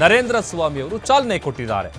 ನರೇಂದ್ರ ಸ್ವಾಮಿ ಅವರು ಚಾಲನೆ ಕೊಟ್ಟಿದ್ದಾರೆ.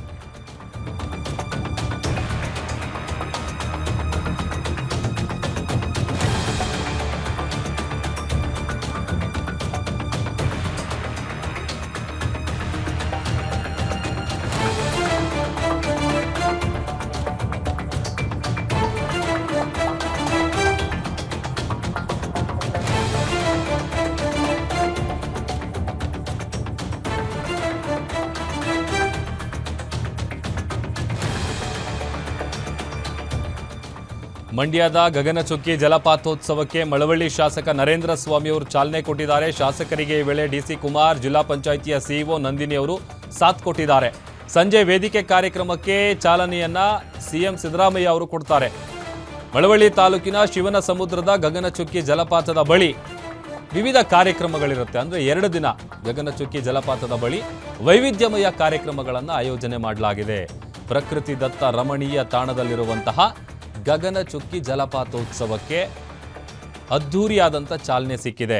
ಮಂಡ್ಯದ ಗಗನಚುಕ್ಕಿ ಜಲಪಾತೋತ್ಸವಕ್ಕೆ ಮಳವಳ್ಳಿ ಶಾಸಕ ನರೇಂದ್ರ ಸ್ವಾಮಿ ಅವರು ಚಾಲನೆ ಕೊಟ್ಟಿದ್ದಾರೆ. ಶಾಸಕರಿಗೆ ಈ ವೇಳೆ ಡಿಸಿ ಕುಮಾರ್, ಜಿಲ್ಲಾ ಪಂಚಾಯಿತಿಯ ಸಿಇಒ ನಂದಿನಿ ಅವರು ಸಾಥ್ ಕೊಟ್ಟಿದ್ದಾರೆ. ಸಂಜೆ ವೇದಿಕೆ ಕಾರ್ಯಕ್ರಮಕ್ಕೆ ಚಾಲನೆಯನ್ನ ಸಿಎಂ ಸಿದ್ದರಾಮಯ್ಯ ಅವರು ಕೊಡ್ತಾರೆ. ಮಳವಳ್ಳಿ ತಾಲೂಕಿನ ಶಿವನ ಸಮುದ್ರದ ಗಗನಚುಕ್ಕಿ ಜಲಪಾತದ ಬಳಿ ವಿವಿಧ ಕಾರ್ಯಕ್ರಮಗಳಿರುತ್ತೆ. ಅಂದರೆ 2 ದಿನ ಗಗನಚುಕ್ಕಿ ಜಲಪಾತದ ಬಳಿ ವೈವಿಧ್ಯಮಯ ಕಾರ್ಯಕ್ರಮಗಳನ್ನು ಆಯೋಜನೆ ಮಾಡಲಾಗಿದೆ. ಪ್ರಕೃತಿ ದತ್ತ ರಮಣೀಯ ತಾಣದಲ್ಲಿರುವಂತಹ ಗಗನಚುಕ್ಕಿ ಜಲಪಾತೋತ್ಸವಕ್ಕೆ ಅದ್ಧೂರಿಯಾದಂಥ ಚಾಲನೆ ಸಿಕ್ಕಿದೆ.